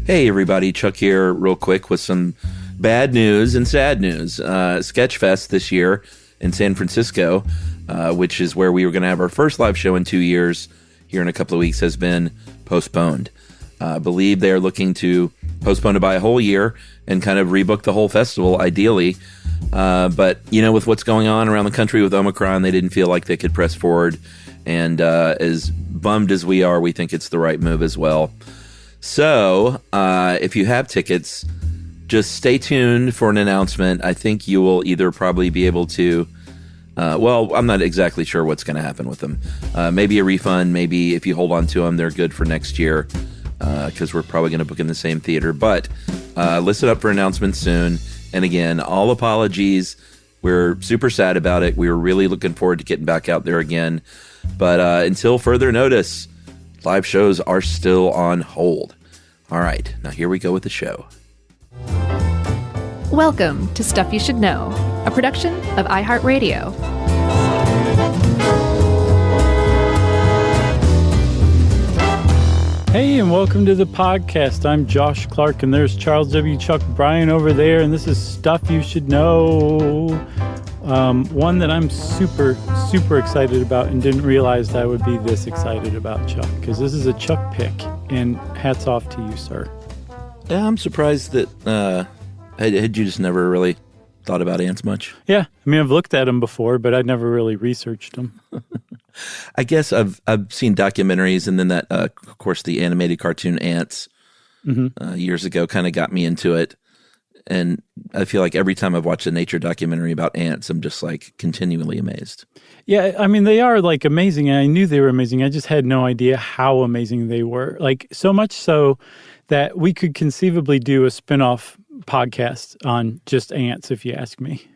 Hey everybody, Chuck here real quick with some bad news and sad news. Sketchfest this year in San Francisco, which is where we were going to have our first live show in 2 years, here in a couple of weeks, has been postponed. I believe they're looking to postpone it by a whole year and kind of rebook the whole festival, ideally. But, you know, with what's going on around the country with Omicron, they didn't feel like they could press forward. And as bummed as we are, we think it's the right move as well. So if you have tickets, just stay tuned for an announcement. I think you will either probably be able to, I'm not exactly sure what's going to happen with them. Maybe a refund. Maybe if you hold on to them, they're good for next year, because we're probably going to book in the same theater. But listen up for announcements soon. And again, all apologies. We're super sad about it. We were really looking forward to getting back out there again. But until further notice, live shows are still on hold. All right, now here we go with the show. Welcome to Stuff You Should Know, a production of iHeartRadio. Hey, and welcome to the podcast. I'm Josh Clark, and there's Charles W. Chuck Bryan over there, and this is Stuff You Should Know. One that I'm super, super excited about and didn't realize I would be this excited about, Chuck, because this is a Chuck pick, and hats off to you, sir. Yeah, I'm surprised that had you just never really thought about ants much? Yeah, I mean, I've looked at them before, but I'd never really researched them. I guess I've seen documentaries, and then that, of course, the animated cartoon Ants years ago kind of got me into it. And I feel like every time I've watched a nature documentary about ants, I'm just like continually amazed. Yeah, I mean, they are like amazing. And I knew they were amazing. I just had no idea how amazing they were. Like so much so that we could conceivably do a spinoff podcast on just ants, if you ask me.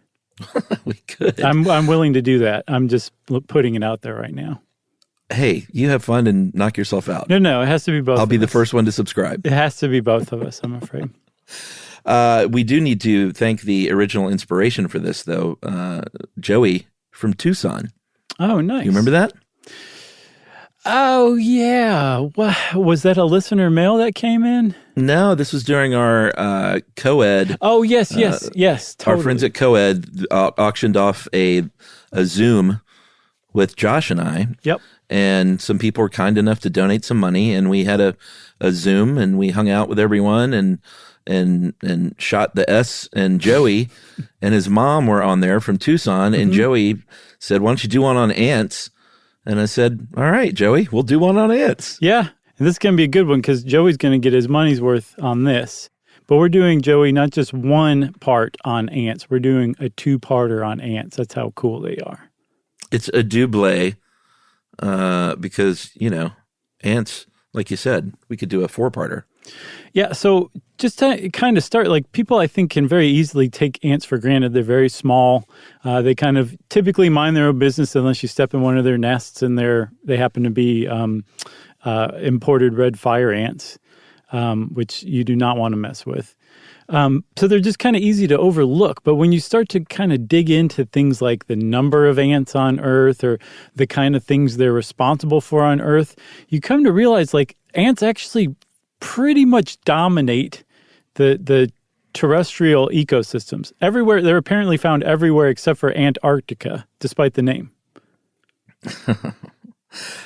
We could. I'm willing to do that. I'm just putting it out there right now. Hey, you have fun and knock yourself out. No, it has to be both. I'll be the first one to subscribe. It has to be both of us, I'm afraid. We do need to thank the original inspiration for this, though, Joey from Tucson. Oh, nice. You remember that? Oh, yeah. Was that a listener mail that came in? No, this was during our co-ed. Oh, yes, totally. Our friends at co-ed auctioned off a Zoom with Josh and I. Yep. And some people were kind enough to donate some money, and we had a Zoom, and we hung out with everyone and shot the S, and Joey and his mom were on there from Tucson, and Joey said, "Why don't you do one on ants?" And I said, "All right, Joey, we'll do one on ants." Yeah, and this is going to be a good one because Joey's going to get his money's worth on this. But we're doing, Joey, not just one part on ants. We're doing a two-parter on ants. That's how cool they are. It's a double, because, you know, ants, like you said, we could do a four-parter. Yeah, so just to kind of start, like people I think can very easily take ants for granted. They're very small. They kind of typically mind their own business unless you step in one of their nests and they happen to be imported red fire ants, which you do not want to mess with. So they're just kind of easy to overlook. But when you start to kind of dig into things like the number of ants on Earth or the kind of things they're responsible for on Earth, you come to realize like ants actually pretty much dominate the terrestrial ecosystems. Everywhere, they're apparently found everywhere except for Antarctica, despite the name.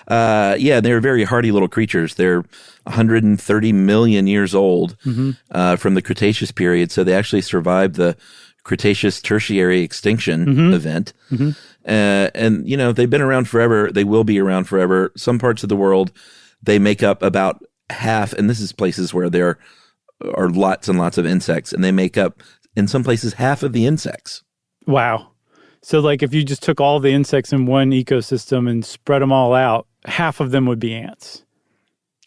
Yeah, they're very hardy little creatures. They're 130 million years old from the Cretaceous period, so they actually survived the Cretaceous tertiary extinction event. And, you know, they've been around forever. They will be around forever. Some parts of the world, they make up about half, and this is places where there are lots and lots of insects, and they make up, in some places, half of the insects. Wow. So, like, if you just took all the insects in one ecosystem and spread them all out, half of them would be ants.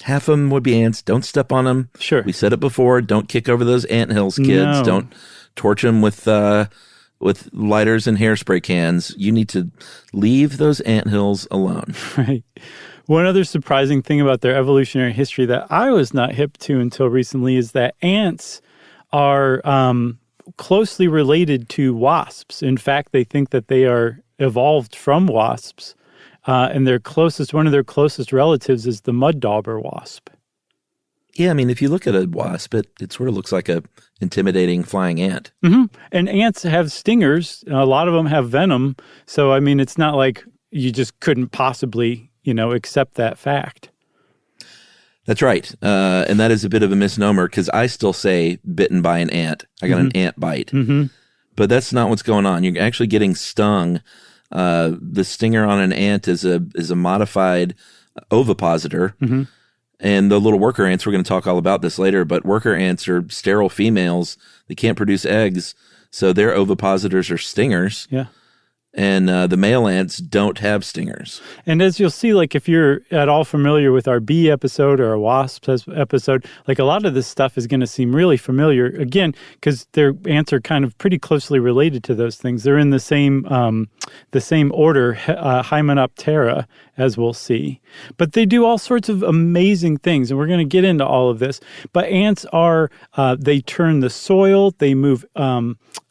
Half of them would be ants. Don't step on them. Sure. We said it before. Don't kick over those anthills, kids. No. Don't torch them with lighters and hairspray cans. You need to leave those anthills alone. Right. One other surprising thing about their evolutionary history that I was not hip to until recently is that ants are closely related to wasps. In fact, they think that they are evolved from wasps, and one of their closest relatives is the mud dauber wasp. Yeah, I mean, if you look at a wasp, it sort of looks like a intimidating flying ant. Mm-hmm. And ants have stingers. A lot of them have venom. So, I mean, it's not like you just couldn't possibly, accept that fact. That's right. And that is a bit of a misnomer because I still say bitten by an ant. I got an ant bite. Mm-hmm. But that's not what's going on. You're actually getting stung. The stinger on an ant is a modified ovipositor. Mm-hmm. And the little worker ants, we're going to talk all about this later, but worker ants are sterile females. They can't produce eggs, so their ovipositors are stingers. Yeah. And the male ants don't have stingers. And as you'll see, like if you're at all familiar with our bee episode or our wasp episode, like a lot of this stuff is going to seem really familiar, again, because their ants are kind of pretty closely related to those things. They're in the same order, Hymenoptera, as we'll see. But they do all sorts of amazing things, and we're going to get into all of this. But ants are, they turn the soil, they move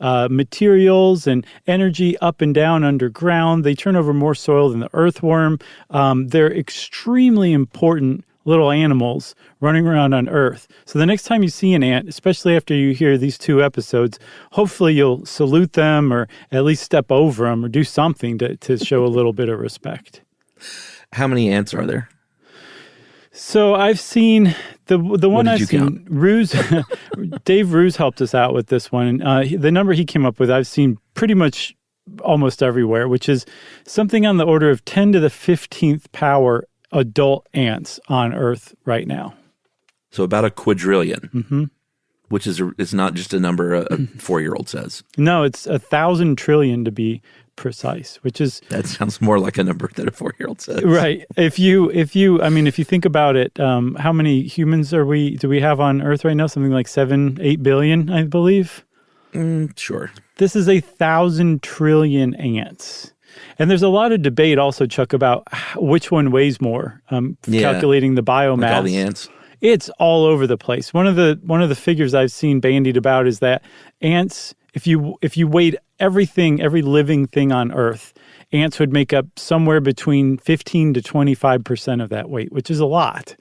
materials and energy up and down underground. They turn over more soil than the earthworm. They're extremely important little animals running around on Earth. So the next time you see an ant, especially after you hear these 2 episodes, hopefully you'll salute them or at least step over them or do something to show a little bit of respect. How many ants are there? So I've seen the one I've seen. Ruse, Dave Ruse helped us out with this one. The number he came up with, I've seen pretty much almost everywhere, which is something on the order of 10 to the 15th power adult ants on Earth right now. So about a quadrillion, which is not just a number a 4-year-old says. No, it's 1,000 trillion to be precise, which is... That sounds more like a number that a 4-year-old says. Right. If you think about it, how many humans do we have on Earth right now? Something like 7-8 billion, I believe. Sure. This is 1,000 trillion ants. And there's a lot of debate also, Chuck, about which one weighs more, calculating the biomass. Like all the ants. It's all over the place. One of the figures I've seen bandied about is that ants, if you weighed everything, every living thing on Earth, ants would make up somewhere between 15 to 25% of that weight, which is a lot.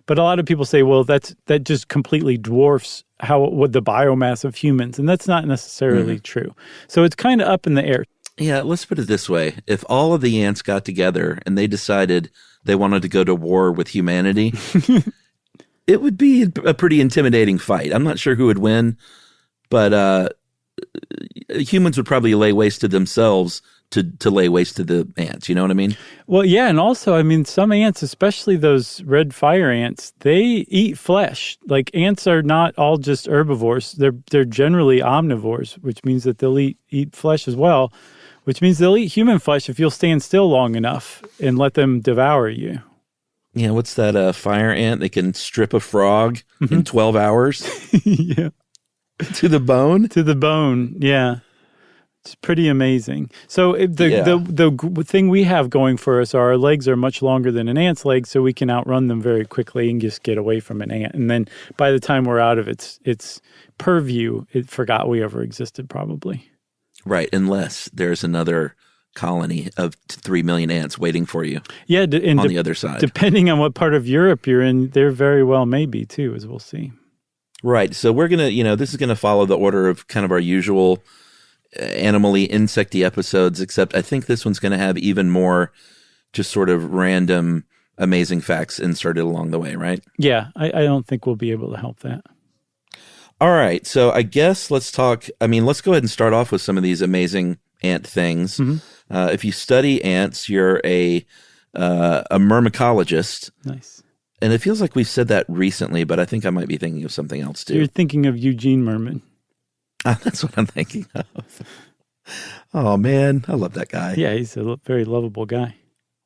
But a lot of people say, well, that just completely dwarfs what the biomass of humans, and that's not necessarily true. So it's kind of up in the air. Yeah, let's put it this way. If all of the ants got together and they decided they wanted to go to war with humanity, it would be a pretty intimidating fight. I'm not sure who would win, but humans would probably lay waste to themselves to lay waste to the ants. You know what I mean? Well, yeah, and also, I mean, some ants, especially those red fire ants, they eat flesh. Like, ants are not all just herbivores. They're generally omnivores, which means that they'll eat flesh as well, which means they'll eat human flesh if you'll stand still long enough and let them devour you. Yeah, what's that fire ant? They can strip a frog in 12 hours? Yeah. To the bone? To the bone, yeah. It's pretty amazing. So the thing we have going for us are our legs are much longer than an ant's legs, so we can outrun them very quickly and just get away from an ant. And then by the time we're out of its purview, it forgot we ever existed probably. Right, unless there's another colony of 3 million ants waiting for you on the other side. Depending on what part of Europe you're in, there very well may be too, as we'll see. Right. So we're going to, this is going to follow the order of kind of our usual animal-y, insect-y episodes, except I think this one's going to have even more just sort of random, amazing facts inserted along the way, right? Yeah, I don't think we'll be able to help that. All right. So I guess let's go ahead and start off with some of these amazing ant things. Mm-hmm. If you study ants, you're a myrmecologist. Nice. And it feels like we've said that recently, but I think I might be thinking of something else too. You're thinking of Eugene Merman. That's what I'm thinking of. Oh, man. I love that guy. Yeah, he's a very lovable guy.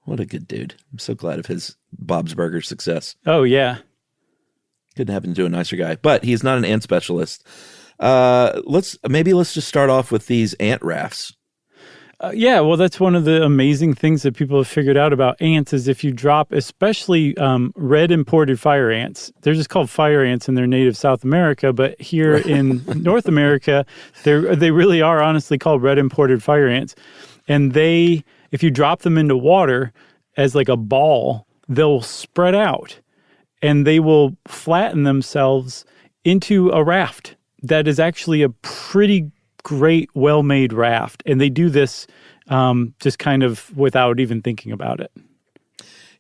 What a good dude. I'm so glad of his Bob's Burgers success. Oh, yeah. Couldn't happen to a nicer guy. But he's not an ant specialist. Let's just start off with these ant rafts. Yeah, well, that's one of the amazing things that people have figured out about ants is if you drop, especially red imported fire ants, they're just called fire ants in their native South America, but here in North America, they really are honestly called red imported fire ants. And if you drop them into water as like a ball, they'll spread out. and they will flatten themselves into a raft that is actually a pretty great, well-made raft. And they do this just kind of without even thinking about it.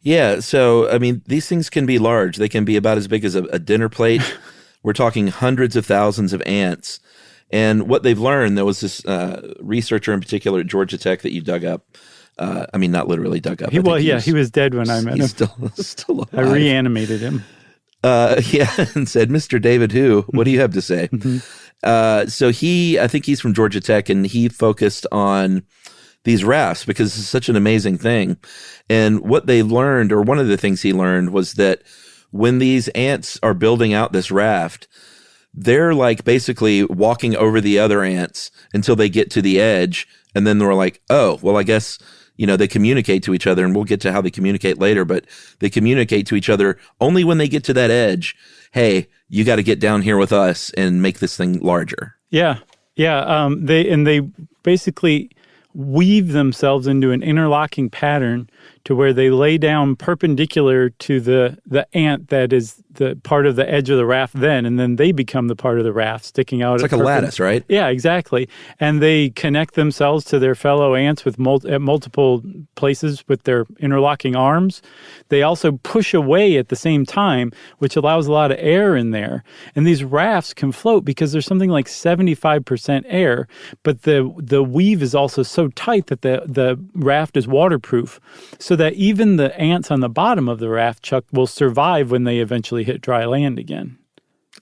Yeah, so, I mean, these things can be large. They can be about as big as a dinner plate. We're talking hundreds of thousands of ants. And what they've learned, there was this researcher in particular at Georgia Tech that you dug up. I mean, not literally dug up. He was dead when I met him. Still alive. I reanimated him. And said, Mr. David Who, what do you have to say? So I think he's from Georgia Tech, and he focused on these rafts because it's such an amazing thing. And what they learned, or one of the things he learned, was that when these ants are building out this raft, they're like basically walking over the other ants until they get to the edge. And then they're like, oh, well, I guess, they communicate to each other, and we'll get to how they communicate later, but they communicate to each other only when they get to that edge. Hey, you got to get down here with us and make this thing larger. Yeah. Yeah. They basically weave themselves into an interlocking pattern to where they lay down perpendicular to the ant that is the part of the edge of the raft and then they become the part of the raft sticking out. It's like a lattice, right? Yeah, exactly. And they connect themselves to their fellow ants at multiple places with their interlocking arms. They also push away at the same time, which allows a lot of air in there. And these rafts can float because there's something like 75% air, but the weave is also so tight that the raft is waterproof, so that even the ants on the bottom of the raft, Chuck, will survive when they eventually hit dry land again.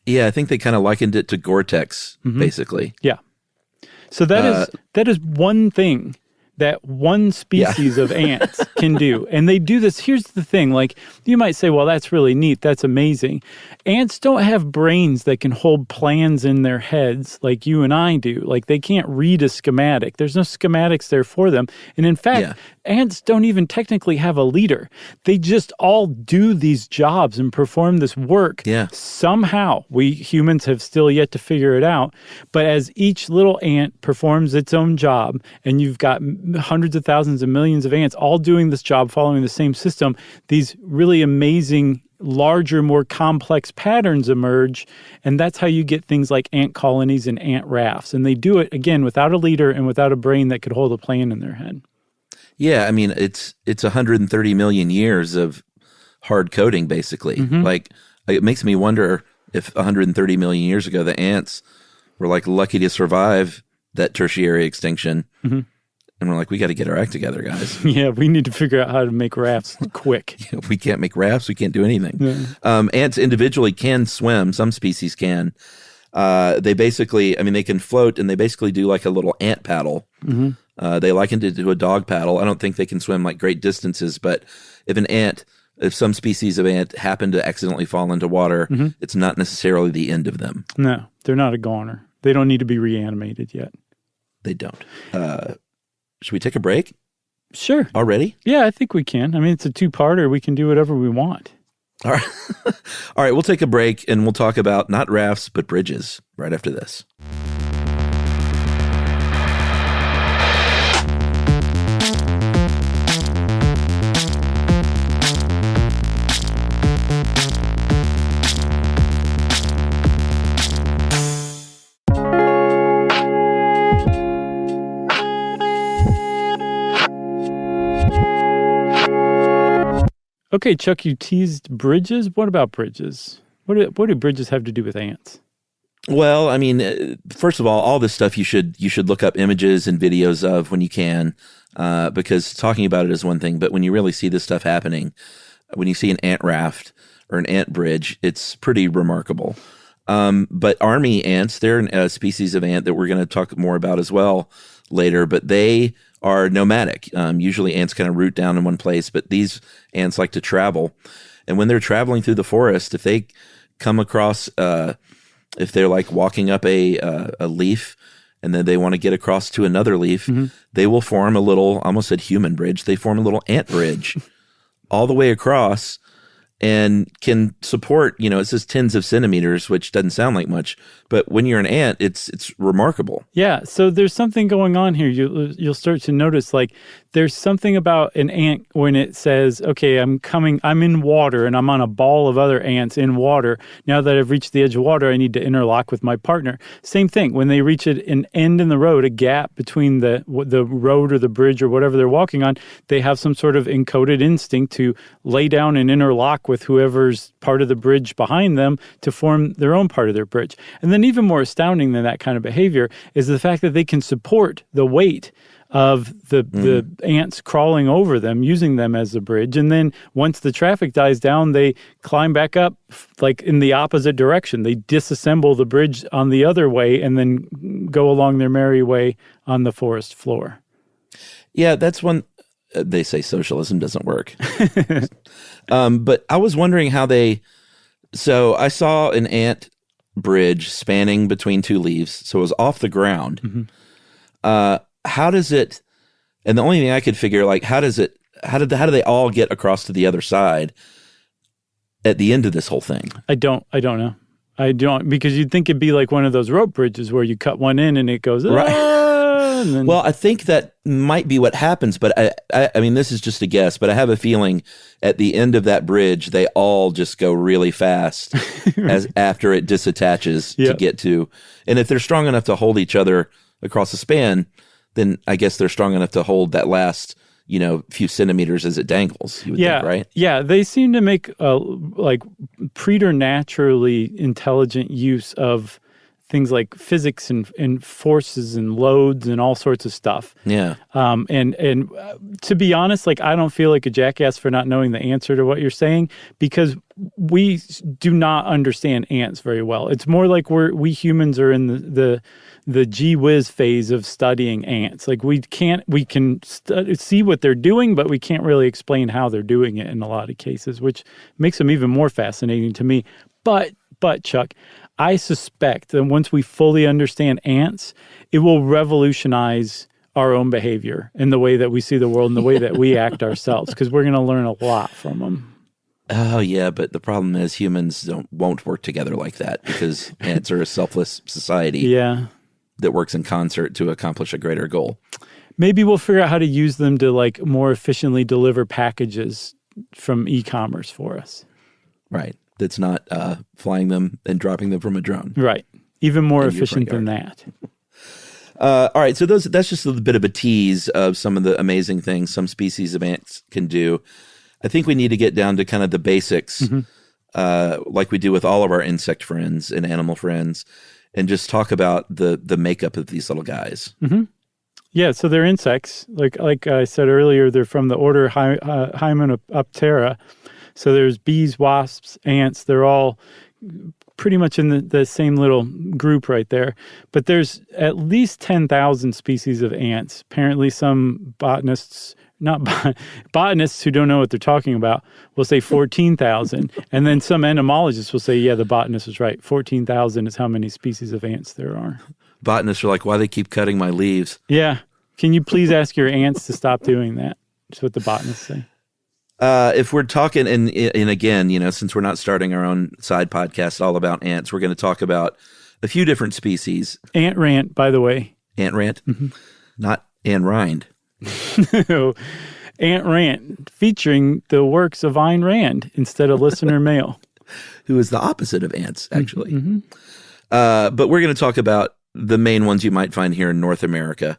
Yeah, I think they kind of likened it to Gore-Tex, basically. Yeah. So that is one thing that one species of ants can do. And they do this. Here's the thing. Like, you might say, well, that's really neat. That's amazing. Ants don't have brains that can hold plans in their heads like you and I do. Like, they can't read a schematic. There's no schematics there for them. And in fact, ants don't even technically have a leader. They just all do these jobs and perform this work. Yeah. Somehow, we humans have still yet to figure it out. But as each little ant performs its own job, and you've got hundreds of thousands and millions of ants all doing this job, following the same system, these really amazing, larger, more complex patterns emerge. And that's how you get things like ant colonies and ant rafts. And they do it, again, without a leader and without a brain that could hold a plan in their head. Yeah, I mean, it's 130 million years of hard coding, basically. Like, it makes me wonder if 130 million years ago, the ants were like lucky to survive that tertiary extinction. And we're like, we got to get our act together, guys. Yeah, we need to figure out how to make rafts quick. We can't make rafts. We can't do anything. Ants individually can swim. Some species can. They basically, they can float, and they basically do like a little ant paddle. They likened it to a dog paddle. I don't think they can swim like great distances, but if some species of ant happen to accidentally fall into water, it's not necessarily the end of them. No, they're not a goner. They don't need to be reanimated yet. They don't. Should we take a break? Sure. Already? Yeah, I think we can. It's a two-parter. We can do whatever we want. All right. All right, we'll take a break, and we'll talk about not rafts, but bridges right after this. Okay, Chuck, you teased bridges. What about bridges? What do bridges have to do with ants? Well, first of all this stuff you should look up images and videos of when you can, because talking about it is one thing, but when you really see this stuff happening, when you see an ant raft or an ant bridge, it's pretty remarkable. But army ants, they're a species of ant that we're going to talk more about as well later, but they are nomadic. Usually ants kind of root down in one place, but these ants like to travel. And when they're traveling through the forest, if they come across, if they're like walking up a leaf and then they want to get across to another leaf, they will form a little, I almost said human bridge, they form a little ant bridge all the way across. and can support, it says tens of centimeters, which doesn't sound like much, but when you're an ant, it's remarkable. Yeah, so there's something going on here. You'll start to notice, like, there's something about an ant when it says, okay, I'm in water, and I'm on a ball of other ants in water. Now that I've reached the edge of water, I need to interlock with my partner. Same thing, when they reach an end in the road, a gap between the road or the bridge or whatever they're walking on, they have some sort of encoded instinct to lay down and interlock with whoever's part of the bridge behind them to form their own part of their bridge. And then even more astounding than that kind of behavior is the fact that they can support the weight of the ants crawling over them, using them as a bridge. And then once the traffic dies down, they climb back up like in the opposite direction. They disassemble the bridge on the other way and then go along their merry way on the forest floor. Yeah, that's one. They say socialism doesn't work. But I was wondering how so I saw an ant bridge spanning between two leaves, so it was off the ground. How does it, and the only thing I could figure, like, how do they all get across to the other side at the end of this whole thing? I don't know. I don't, because you'd think it'd be like one of those rope bridges where you cut one in and it goes, right. Then... Well, I think that might be what happens, but I mean, this is just a guess, but I have a feeling at the end of that bridge, they all just go really fast as after it disattaches to get to, and if they're strong enough to hold each other across the span, then I guess they're strong enough to hold that last, few centimeters as it dangles. You would think, right? Yeah, they seem to make like preternaturally intelligent use of things like physics and forces and loads and all sorts of stuff. Yeah. And to be honest, like, I don't feel like a jackass for not knowing the answer to what you're saying, because we do not understand ants very well. It's more like we humans are in the gee whiz phase of studying ants. Like, we can see what they're doing, but we can't really explain how they're doing it in a lot of cases, which makes them even more fascinating to me. But Chuck, I suspect that once we fully understand ants, it will revolutionize our own behavior and the way that we see the world and the way that we act ourselves, because we're going to learn a lot from them. Oh, yeah, but the problem is humans won't work together like that, because ants are a selfless society that works in concert to accomplish a greater goal. Maybe we'll figure out how to use them to, like, more efficiently deliver packages from e-commerce for us. Right. That's not flying them and dropping them from a drone. Right. Even more efficient than that. All right. So that's just a bit of a tease of some of the amazing things some species of ants can do. I think we need to get down to kind of the basics, like we do with all of our insect friends and animal friends, and just talk about the makeup of these little guys. Mm-hmm. Yeah. So they're insects. Like I said earlier, they're from the order Hymenoptera. So there's bees, wasps, ants. They're all pretty much in the same little group right there. But there's at least 10,000 species of ants. Apparently some botanists who don't know what they're talking about will say 14,000. And then some entomologists will say, yeah, the botanist was right. 14,000 is how many species of ants there are. Botanists are like, why they keep cutting my leaves? Yeah. Can you please ask your ants to stop doing that? That's what the botanists say. If we're talking, and again, since we're not starting our own side podcast all about ants, we're going to talk about a few different species. Ant Rant, by the way. Ant Rant? Mm-hmm. Not Anne Rind. No. Ant Rant, featuring the works of Ayn Rand instead of listener mail. Who is the opposite of ants, actually. Mm-hmm. But we're going to talk about the main ones you might find here in North America.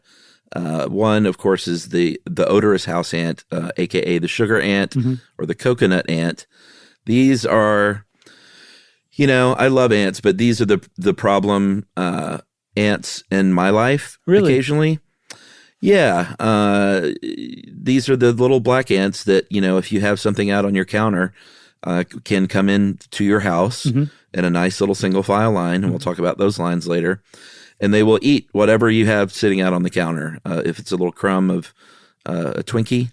One, of course, is the odorous house ant, a.k.a. the sugar ant or the coconut ant. These are, I love ants, but these are the problem ants in my life occasionally. Yeah. These are the little black ants that, if you have something out on your counter, can come in to your house in a nice little single file line, and we'll talk about those lines later. And they will eat whatever you have sitting out on the counter. If it's a little crumb of a Twinkie,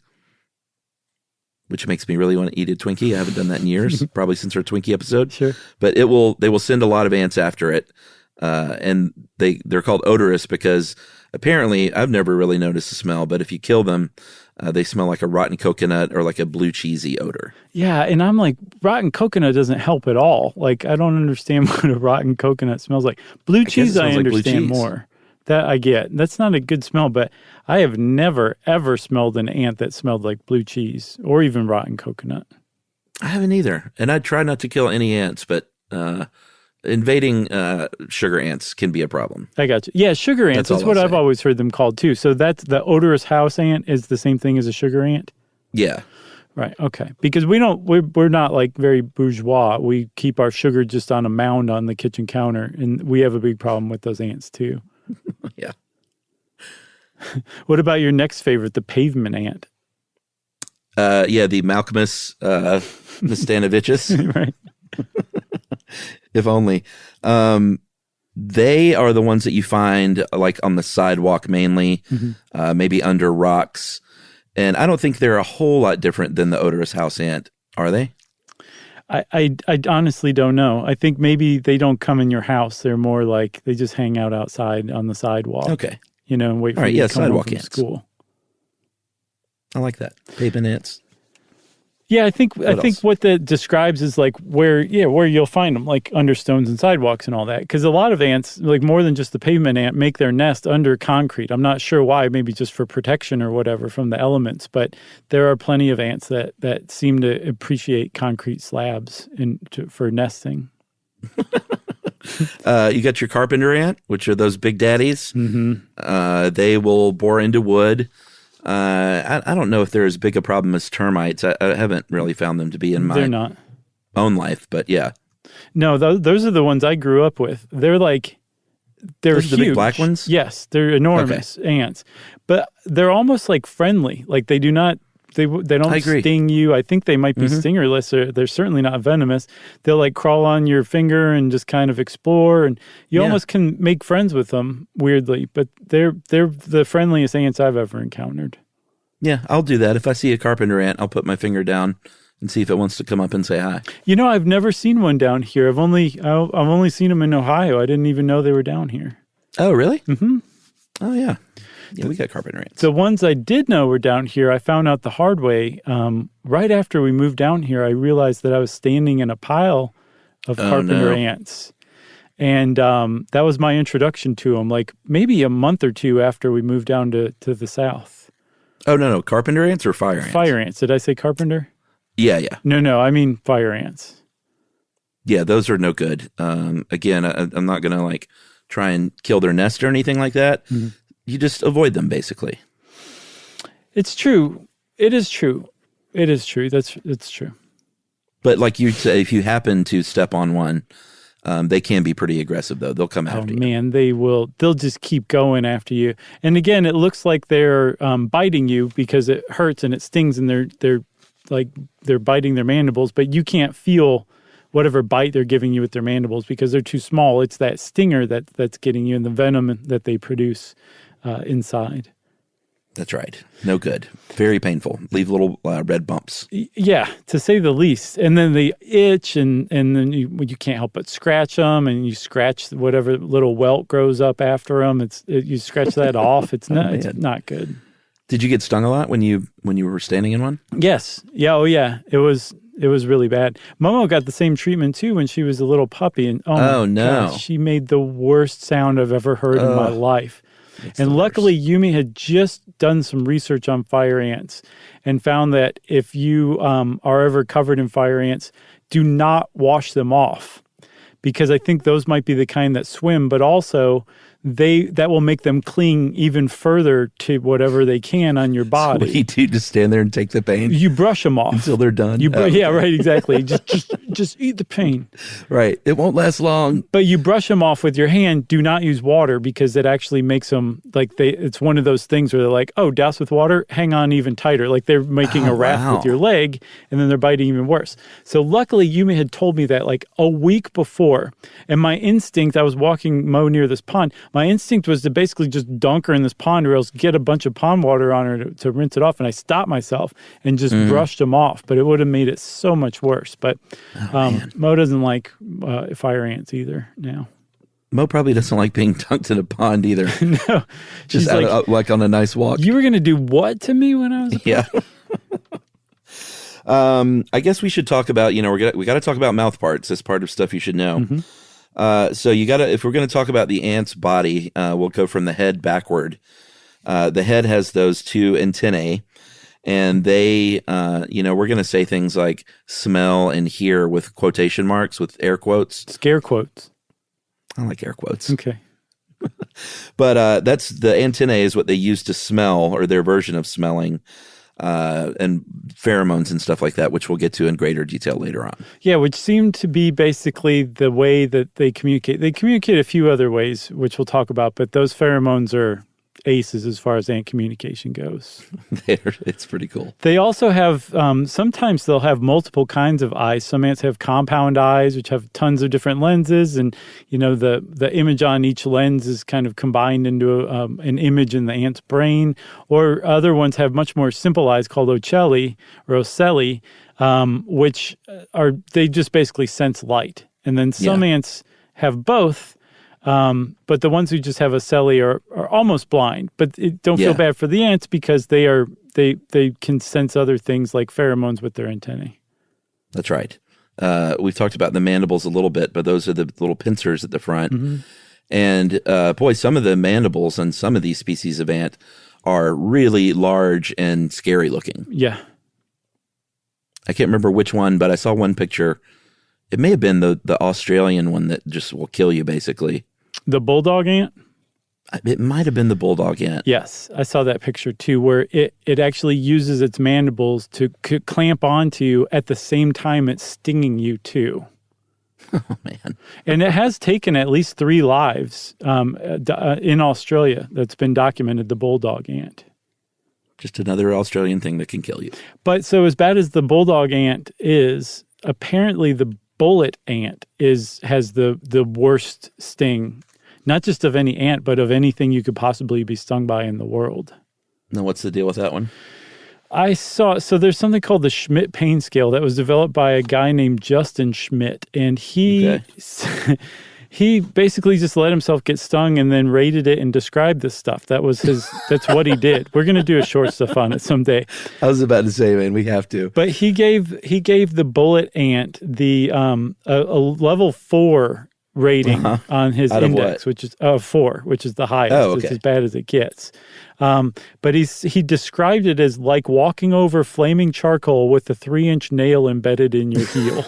which makes me really want to eat a Twinkie. I haven't done that in years, probably since our Twinkie episode. Sure. But they will send a lot of ants after it. And they're called odorous because apparently, I've never really noticed the smell, but if you kill them, They smell like a rotten coconut or like a blue cheesy odor. Yeah, and I'm like, rotten coconut doesn't help at all. Like, I don't understand what a rotten coconut smells like. Blue cheese, I understand more. That I get. That's not a good smell, but I have never, ever smelled an ant that smelled like blue cheese or even rotten coconut. I haven't either. And I try not to kill any ants, but invading sugar ants can be a problem. I got you. Yeah, sugar ants. That's what I've always heard them called too. So that's the odorous house ant is the same thing as a sugar ant? Yeah. Right. Okay. Because we're not like very bourgeois. We keep our sugar just on a mound on the kitchen counter, and we have a big problem with those ants too. Yeah. What about your next favorite, the pavement ant? Yeah, the Malcolmus Nastanovicus. Right. If only. They are the ones that you find like on the sidewalk mainly, maybe under rocks. And I don't think they're a whole lot different than the odorous house ant, are they? I honestly don't know. I think maybe they don't come in your house. They're more like they just hang out outside on the sidewalk. Okay. And wait for you to come home from school. I like that. Pavement ants. Yeah, I think what that describes is like where you'll find them, like under stones and sidewalks and all that. Because a lot of ants, like more than just the pavement ant, make their nest under concrete. I'm not sure why, maybe just for protection or whatever from the elements. But there are plenty of ants that seem to appreciate concrete slabs for nesting. You got your carpenter ant, which are those big daddies. Mm-hmm. They will bore into wood. I don't know if they're as big a problem as termites. I haven't really found them to be in my own life, but yeah. No, those are the ones I grew up with. They're those huge. The big black ones? Yes, they're enormous ants, but they're almost like friendly. Like they don't sting you. I think they might be stingerless, or they're certainly not venomous. They'll like crawl on your finger and just kind of explore, and you almost can make friends with them weirdly. But they're the friendliest ants I've ever encountered. Yeah, I'll do that. If I see a carpenter ant, I'll put my finger down and see if it wants to come up and say hi. I've never seen one down here. I've only seen them in Ohio. I didn't even know they were down here. Oh, really? Mm-hmm. Oh, yeah. Yeah, we got carpenter ants. The ones I did know were down here, I found out the hard way. Right after we moved down here, I realized that I was standing in a pile of carpenter ants. And that was my introduction to them, like maybe a month or two after we moved down to the south. Oh, no. Carpenter ants or fire ants? Fire ants. Did I say carpenter? Yeah. No, I mean fire ants. Yeah, those are no good. Again, I'm not going to like try and kill their nest or anything like that. Mm-hmm. You just avoid them, basically. It's true. It is true. It's true. But like you say, if you happen to step on one, they can be pretty aggressive, though. They'll come after you. Oh, man, they will. They'll just keep going after you. And again, it looks like they're biting you because it hurts and it stings, and they're biting their mandibles, but you can't feel whatever bite they're giving you with their mandibles because they're too small. It's that stinger that's getting you and the venom that they produce inside. That's right. No good. Very painful. Leave little red bumps. Yeah, to say the least. And then they itch, and then you can't help but scratch them, and you scratch whatever little welt grows up after them. You scratch that off. It's not good. Did you get stung a lot when you were standing in one? Yes. Yeah. Oh, yeah. It was really bad. Momo got the same treatment too when she was a little puppy, and oh no, gosh, she made the worst sound I've ever heard in my life. And luckily, Yumi had just done some research on fire ants and found that if you are ever covered in fire ants, do not wash them off, because I think those might be the kind that swim, but also that will make them cling even further to whatever they can on your body. So what do you do? Just stand there and take the pain? You brush them off until they're done. Yeah, right, exactly. just eat the pain. Right. It won't last long. But you brush them off with your hand. Do not use water, because it actually makes them it's one of those things where they're like, oh, douse with water, hang on even tighter. Like they're making a raft with your leg, and then they're biting even worse. So luckily, Yumi had told me that like a week before, and my instinct, I was walking Mo near this pond. My instinct was to basically just dunk her in this pond, or else get a bunch of pond water on her to rinse it off. And I stopped myself and just brushed them off, but it would have made it so much worse. But Mo doesn't like fire ants either now. Mo probably doesn't like being dunked in a pond either. No. Just like on a nice walk. You were going to do what to me when I was a Yeah. I guess we should talk about, we got to talk about mouth parts as part of stuff you should know. So if we're going to talk about the ant's body, we'll go from the head backward. The head has those two antennae, and they, we're going to say things like smell and hear with quotation marks, with air quotes. Scare quotes. I like air quotes. Okay. But that's the antennae is what they use to smell, or their version of smelling, and pheromones and stuff like that, which we'll get to in greater detail later on. Yeah, which seem to be basically the way that they communicate. They communicate a few other ways, which we'll talk about, but those pheromones are aces as far as ant communication goes. It's pretty cool. They also have, sometimes they'll have multiple kinds of eyes. Some ants have compound eyes, which have tons of different lenses, and the image on each lens is kind of combined into an image in the ant's brain. Or other ones have much more simple eyes called ocelli, which they just basically sense light. And then some ants have both. But the ones who just have ocelli are almost blind, but don't feel bad for the ants because they can sense other things like pheromones with their antennae. That's right. We've talked about the mandibles a little bit, but those are the little pincers at the front. Mm-hmm. And boy, some of the mandibles on some of these species of ant are really large and scary looking. Yeah. I can't remember which one, but I saw one picture. It may have been the Australian one that just will kill you, basically. The bulldog ant? It might have been the bulldog ant. Yes, I saw that picture too, where it actually uses its mandibles to clamp onto you at the same time it's stinging you too. Oh, man. And it has taken at least 3 lives in Australia that's been documented, the bulldog ant. Just another Australian thing that can kill you. But so as bad as the bulldog ant is, apparently the bullet ant has the worst sting, not just of any ant, but of anything you could possibly be stung by in the world. Now, what's the deal with that one? So there's something called the Schmidt pain scale that was developed by a guy named Justin Schmidt, and he basically just let himself get stung and then rated it and described this stuff. That's what he did. We're going to do a short stuff on it someday. I was about to say, man, we have to. But he gave the bullet ant a level 4 rating on his index, which is 4, which is the highest. Oh, okay. It's as bad as it gets. But he described it as like walking over flaming charcoal with a 3-inch nail embedded in your heel.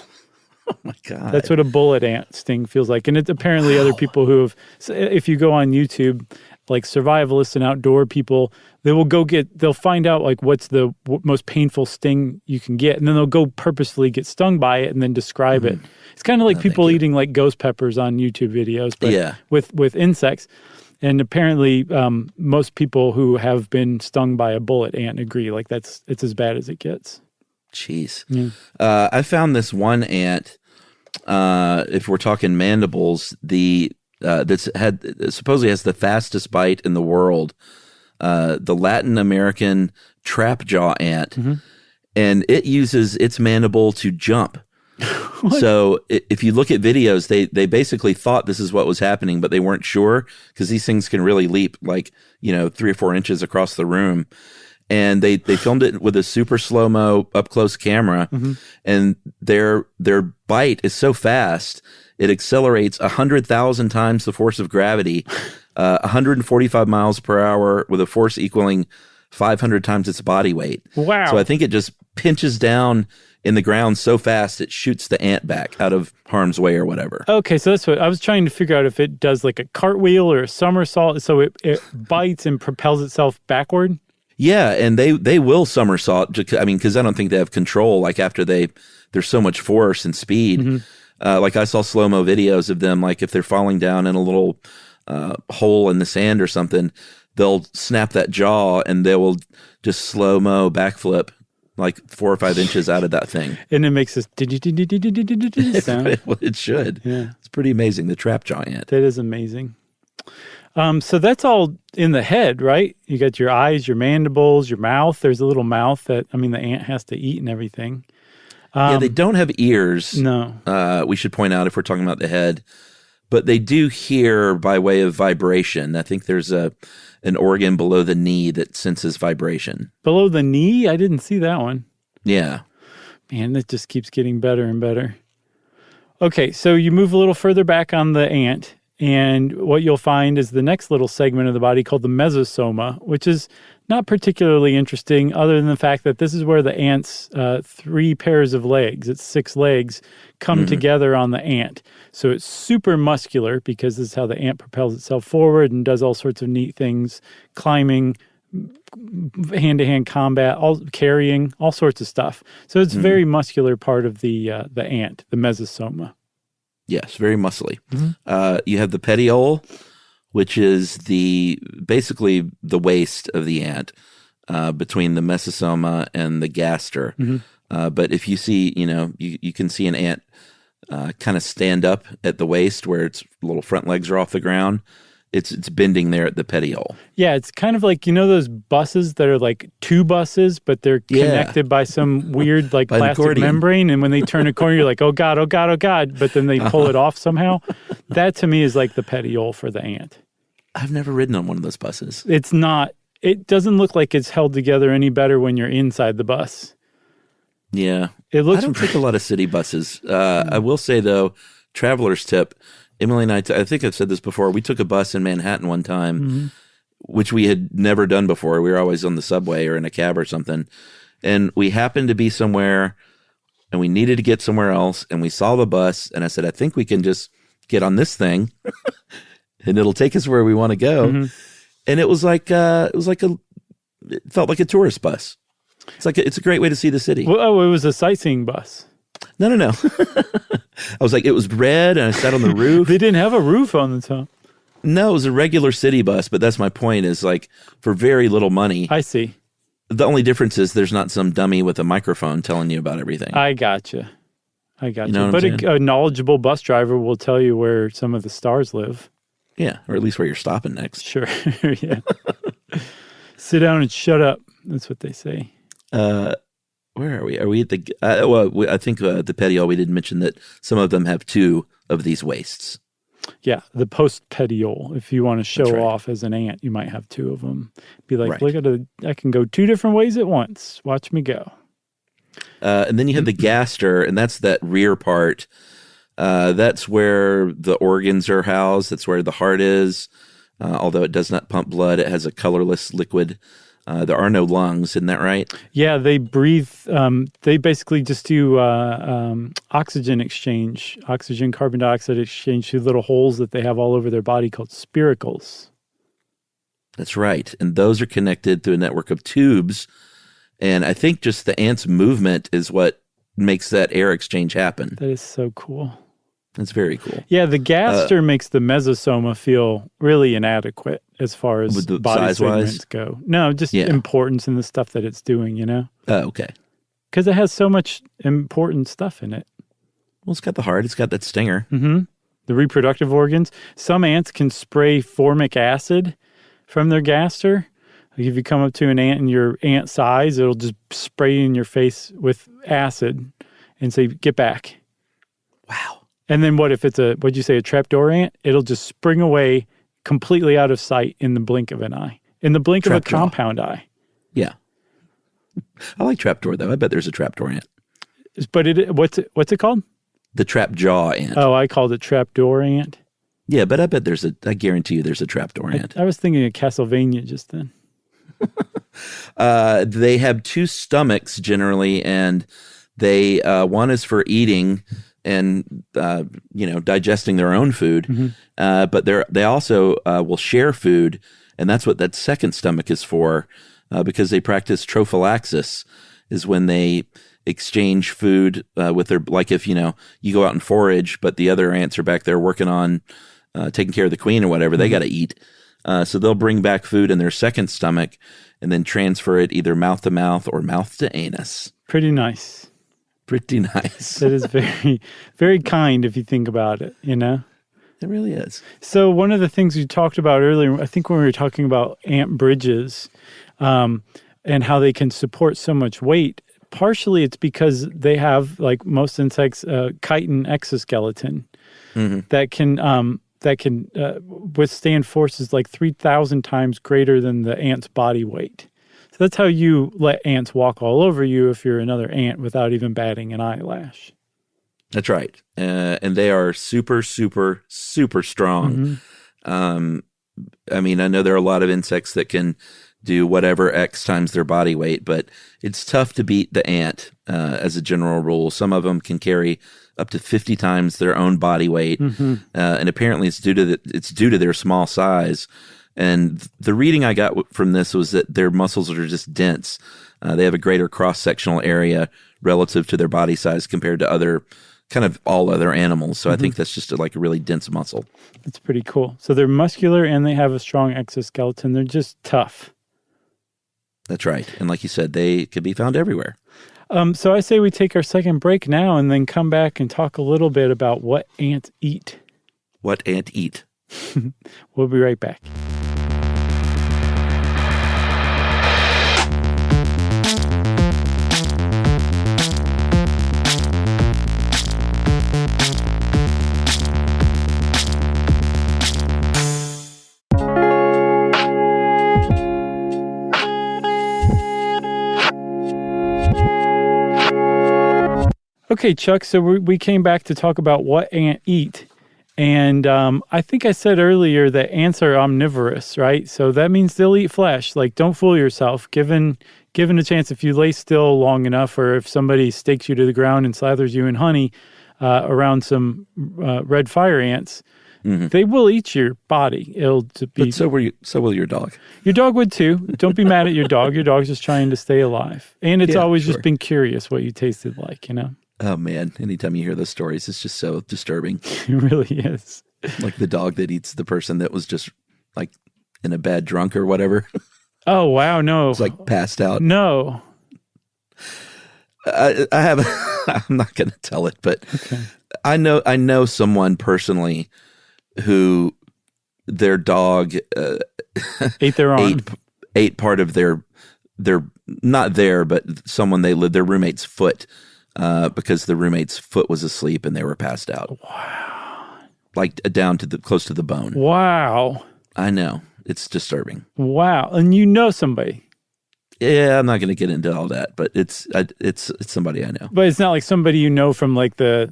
Oh my God. That's what a bullet ant sting feels like. And it's apparently other people who have, if you go on YouTube, like survivalists and outdoor people, they'll find out like what's the most painful sting you can get. And then they'll go purposefully get stung by it and then describe it. It's kind of like people eating like ghost peppers on YouTube videos, but with insects. And apparently most people who have been stung by a bullet ant agree, like it's as bad as it gets. Jeez. Yeah. I found this one ant, if we're talking mandibles, that's supposedly has the fastest bite in the world, the Latin American trap jaw ant, and it uses its mandible to jump. So if you look at videos, they basically thought this is what was happening, but they weren't sure because these things can really leap like 3 or 4 inches across the room. And they filmed it with a super slow-mo up-close camera, and their bite is so fast, it accelerates 100,000 times the force of gravity, 145 miles per hour with a force equaling 500 times its body weight. Wow. So I think it just pinches down in the ground so fast it shoots the ant back out of harm's way or whatever. Okay, so that's what I was trying to figure out, if it does like a cartwheel or a somersault, so it bites and propels itself backward. Yeah, and they will somersault. I mean, because I don't think they have control. Like after there's so much force and speed. Like I saw slow-mo videos of them. Like if they're falling down in a little hole in the sand or something, they'll snap that jaw and they will just slow-mo backflip like 4 or 5 inches out of that thing. And it makes this sound. Well, it should. Yeah, it's pretty amazing. The trap jaw ant. That is amazing. So that's all in the head, right? You got your eyes, your mandibles, your mouth. There's a little mouth that, the ant has to eat and everything. Yeah, they don't have ears. No. We should point out if we're talking about the head. but they do hear by way of vibration. I think there's an organ below the knee that senses vibration. Below the knee? I didn't see that one. Yeah. Man, it just keeps getting better and better. Okay, so you move a little further back on the ant, and what you'll find is the next little segment of the body called the mesosoma, which is not particularly interesting other than the fact that this is where the ant's 3 pairs of legs, its 6 legs, come together on the ant. So it's super muscular because this is how the ant propels itself forward and does all sorts of neat things, climbing, hand-to-hand combat, carrying, all sorts of stuff. So it's a very muscular part of the ant, the mesosoma. Yes, very muscly. You have the petiole, which is basically the waist of the ant between the mesosoma and the gaster. But if you see, you can see an ant kind of stand up at the waist where its little front legs are off the ground. It's bending there at the petiole. Yeah, it's kind of like, those buses that are like 2 buses, but they're connected by some weird like plastic membrane. And when they turn a corner, you're like, oh God, oh God, oh God. But then they pull it off somehow. That to me is like the petiole for the ant. I've never ridden on one of those buses. It's not. It doesn't look like it's held together any better when you're inside the bus. Yeah. I don't take a lot of city buses. I will say, though, traveler's tip, Emily and I think I've said this before, we took a bus in Manhattan one time, which we had never done before. We were always on the subway or in a cab or something. And we happened to be somewhere, and we needed to get somewhere else, and we saw the bus, and I said, I think we can just get on this thing, and it'll take us where we want to go. And it felt like a tourist bus. It's a great way to see the city. Well, it was a sightseeing bus. No. I was like, it was red, and I sat on the roof. They didn't have a roof on the top. No, it was a regular city bus, but that's my point is like for very little money. I see. The only difference is there's not some dummy with a microphone telling you about everything. I gotcha. You know but a knowledgeable bus driver will tell you where some of the stars live. Yeah, or at least where you're stopping next. Sure, yeah. Sit down and shut up. That's what they say. Where are we? Are we at the? I think the petiole. We didn't mention that some of them have 2 of these waists. Yeah, the post petiole. If you want to show off as an ant, you might have 2 of them. Be like, look at I can go 2 different ways at once. Watch me go. And then you have the gaster, and that's that rear part. That's where the organs are housed. That's where the heart is. Although it does not pump blood, it has a colorless liquid. There are no lungs, isn't that right? Yeah, they breathe. They basically just do oxygen exchange, oxygen carbon dioxide exchange through little holes that they have all over their body called spiracles. That's right. And those are connected through a network of tubes. And I think just the ant's movement is what makes that air exchange happen. That is so cool. That's very cool. Yeah, the gaster makes the mesosoma feel really inadequate as far as body segments go. No, just importance in the stuff that it's doing, Oh, okay. Because it has so much important stuff in it. Well, it's got the heart. It's got that stinger. The reproductive organs. Some ants can spray formic acid from their gaster. Like if you come up to an ant in your ant size, it'll just spray you in your face with acid and say, get back. Wow. And then what if it's a trapdoor ant? It'll just spring away completely out of sight in the blink of an eye. In the blink of a compound eye. Yeah. I like trapdoor, though. I bet there's a trapdoor ant. But what's it called? The trap jaw ant. Oh, I called it trapdoor ant. Yeah, but I bet I guarantee you there's a trapdoor ant. I was thinking of Castlevania just then. They have 2 stomachs generally, and they one is for eating and digesting their own food, but they also will share food, and that's what that second stomach is for, because they practice trophallaxis, is when they exchange food with their, like if you go out and forage, but the other ants are back there working on taking care of the queen or whatever, they got to eat. So they'll bring back food in their second stomach and then transfer it either mouth to mouth or mouth to anus. Pretty nice. Pretty nice. That is very, very kind if you think about it, It really is. So one of the things you talked about earlier, I think when we were talking about ant bridges and how they can support so much weight, partially it's because they have, like most insects, chitin exoskeleton that can that can withstand forces like 3,000 times greater than the ant's body weight. So that's how you let ants walk all over you if you're another ant without even batting an eyelash. That's right. And they are super, super, super strong. Mm-hmm. I mean, I know there are a lot of insects that can do whatever X times their body weight, but it's tough to beat the ant as a general rule. Some of them can carry up to 50 times their own body weight, and apparently it's due to their small size. And the reading I got from this was that their muscles are just dense. They have a greater cross-sectional area relative to their body size compared to all other animals. So I think that's just a really dense muscle. It's pretty cool. So they're muscular and they have a strong exoskeleton. They're just tough. That's right. And like you said, they could be found everywhere. So I say we take our second break now and then come back and talk a little bit about what ants eat. What ant eat? We'll be right back. Okay, Chuck, so we came back to talk about what ants eat. And I think I said earlier that ants are omnivorous, right? So that means they'll eat flesh. Like, don't fool yourself. Given a chance, if you lay still long enough, or if somebody stakes you to the ground and slathers you in honey around some red fire ants, they will eat your body. But so will your dog. Your dog would too. Don't be mad at your dog. Your dog's just trying to stay alive. And it's always just been curious what you tasted like, you know? Oh, man. Anytime you hear those stories, it's just so disturbing. It really is. Like the dog that eats the person that was just like in a bad drunk or whatever. Oh, wow. No. It's like passed out. No. I have, I'm not going to tell it, but okay. I know someone personally who their dog ate their arm. Ate part of their not there, but someone they lived, their roommate's foot. Because the roommate's foot was asleep and they were passed out. Wow. Like down to close to the bone. Wow. I know. It's disturbing. Wow. And you know somebody. Yeah, I'm not going to get into all that, but it's somebody I know. But it's not like somebody you know from like the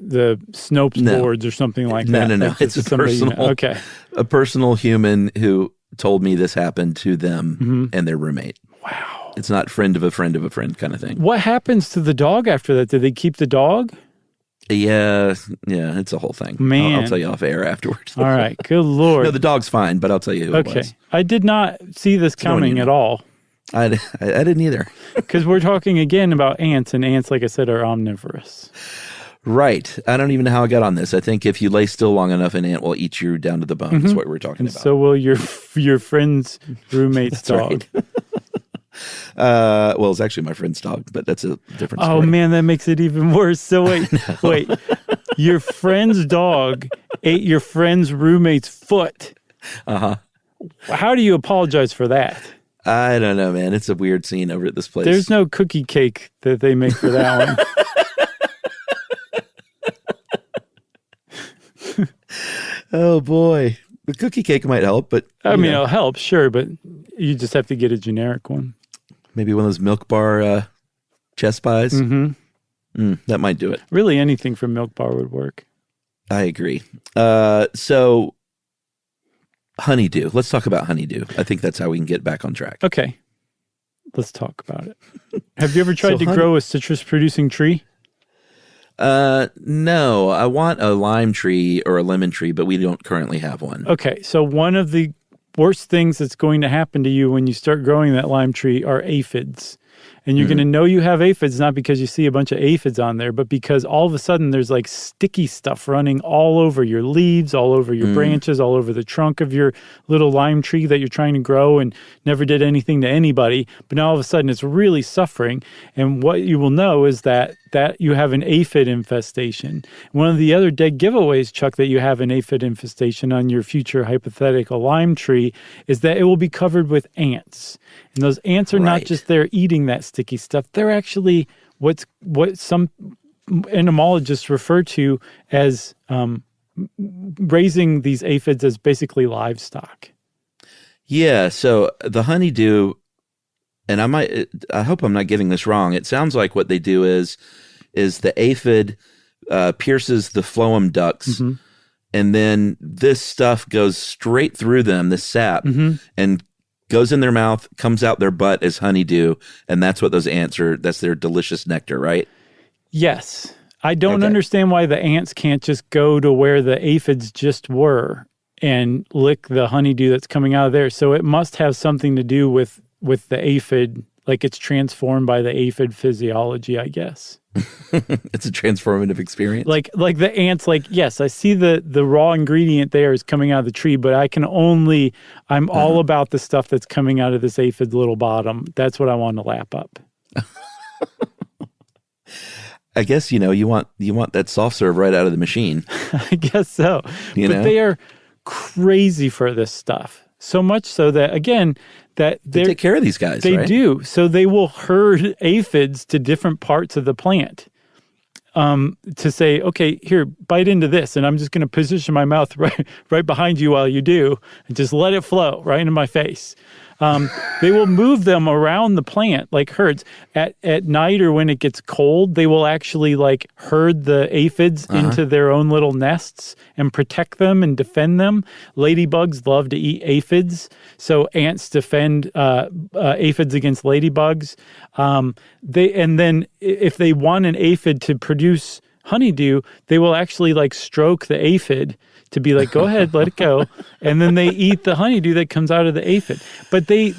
Snopes boards or something like that. No. It's a personal, okay. A personal human who told me this happened to them and their roommate. Wow. It's not friend of a friend of a friend kind of thing. What happens to the dog after that? Did they keep the dog? Yeah, it's a whole thing. Man. I'll tell you off air afterwards. All right, good Lord. No, the dog's fine, but I'll tell you who it was. Okay, I did not see this coming at all. I didn't either. Because we're talking again about ants, and ants, like I said, are omnivorous. Right. I don't even know how I got on this. I think if you lay still long enough, an ant will eat you down to the bone. That's what we're talking about. So will your friend's roommate's dog. Right. Well, it's actually my friend's dog, but that's a different story. Oh, man, that makes it even worse. So wait. Your friend's dog ate your friend's roommate's foot. Uh-huh. How do you apologize for that? I don't know, man. It's a weird scene over at this place. There's no cookie cake that they make for that one. Oh, boy. The cookie cake might help, but... I mean, it'll help, sure, but you just have to get a generic one. Maybe one of those Milk Bar chess pies. That might do it. Really, anything from Milk Bar would work. I agree. So, honeydew. Let's talk about honeydew. I think that's how we can get back on track. Okay. Let's talk about it. Have you ever tried to grow a citrus-producing tree? No. I want a lime tree or a lemon tree, but we don't currently have one. Okay. So one of the worst things that's going to happen to you when you start growing that lime tree are aphids. And you're going to know you have aphids, not because you see a bunch of aphids on there, but because all of a sudden there's like sticky stuff running all over your leaves, all over your branches, all over the trunk of your little lime tree that you're trying to grow and never did anything to anybody. But now all of a sudden it's really suffering. And what you will know is that you have an aphid infestation. One of the other dead giveaways, Chuck, that you have an aphid infestation on your future hypothetical lime tree is that it will be covered with ants. And those ants are not just there eating that sticky stuff. They're actually what some entomologists refer to as raising these aphids as basically livestock. Yeah, so the honeydew, and I hope I'm not getting this wrong. It sounds like what they do is the aphid pierces the phloem ducts, and then this stuff goes straight through them, the sap, and goes in their mouth, comes out their butt as honeydew, and that's what those ants are. That's their delicious nectar, right? Yes. I don't understand why the ants can't just go to where the aphids just were and lick the honeydew that's coming out of there. So it must have something to do with the aphid, like it's transformed by the aphid physiology, I guess. It's a transformative experience. Like the ants, yes, I see the raw ingredient there is coming out of the tree, but I'm all about the stuff that's coming out of this aphid little bottom. That's what I want to lap up. I guess, you want that soft serve right out of the machine. I guess so. But they are crazy for this stuff. So much so that, again, that they take care of these guys, They right? do. So they will herd aphids to different parts of the plant to say, okay, here, bite into this. And I'm just going to position my mouth right behind you while you do and just let it flow right into my face. They will move them around the plant like herds. At night or when it gets cold, they will actually herd the aphids into their own little nests and protect them and defend them. Ladybugs love to eat aphids, so ants defend aphids against ladybugs. And then if they want an aphid to produce honeydew, they will actually stroke the aphid to be like, go ahead, let it go. And then they eat the honeydew that comes out of the aphid. But the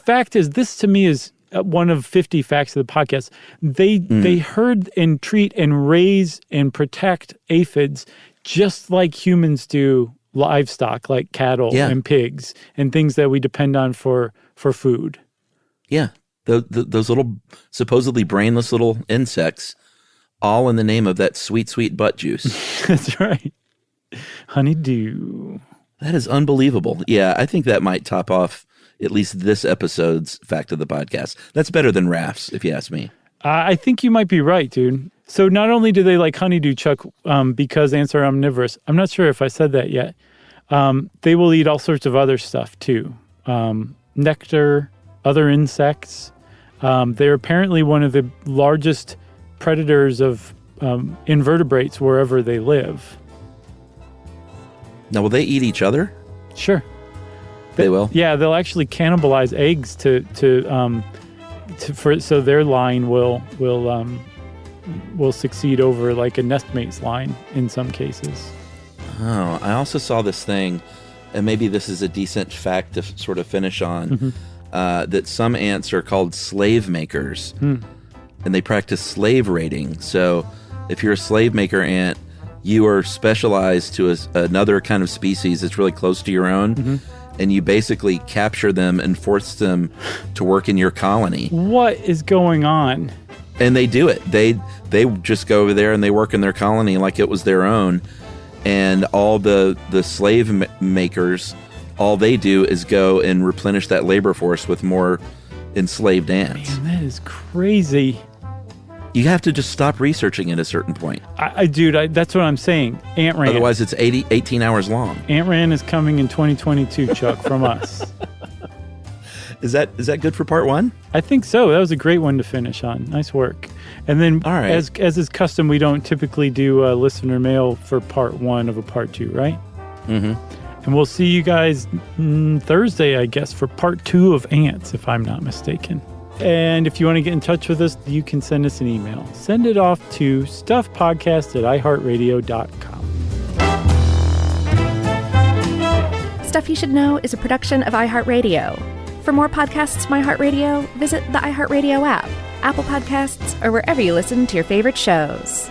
fact is, this to me is one of 50 facts of the podcast. They herd and treat and raise and protect aphids just like humans do livestock, like cattle and pigs and things that we depend on for food. Yeah. Those little supposedly brainless little insects, all in the name of that sweet, sweet butt juice. That's right. Honeydew. That is unbelievable. Yeah, I think that might top off at least this episode's fact of the podcast. That's better than rafts, if you ask me. I think you might be right, dude. So not only do they like honeydew, Chuck, because ants are omnivorous. I'm not sure if I said that yet. They will eat all sorts of other stuff, too. Nectar, other insects. They're apparently one of the largest predators of invertebrates wherever they live. Now, will they eat each other? Sure. They will? Yeah, they'll actually cannibalize eggs so their line will succeed over like a nestmate's line in some cases. Oh, I also saw this thing, and maybe this is a decent fact to sort of finish on, that some ants are called slave makers, and they practice slave raiding. So if you're a slave maker ant, you are specialized to another kind of species that's really close to your own, and you basically capture them and force them to work in your colony. What is going on? And they do it. They just go over there and they work in their colony like it was their own. And all the slave makers, all they do is go and replenish that labor force with more enslaved ants. Man, that is crazy. You have to just stop researching at a certain point. Dude, that's what I'm saying. Ant Ran. Otherwise, it's 18 hours long. Ant Ran is coming in 2022, Chuck, from us. Is that good for part one? I think so. That was a great one to finish on. Nice work. And then, all right. as is custom, we don't typically do listener mail for part one of a part two, right? Mm-hmm. And we'll see you guys Thursday, I guess, for part two of Ants, if I'm not mistaken. And if you want to get in touch with us, you can send us an email. Send it off to stuffpodcast@iheartradio.com. Stuff You Should Know is a production of iHeartRadio. For more podcasts from iHeartRadio, visit the iHeartRadio app, Apple Podcasts, or wherever you listen to your favorite shows.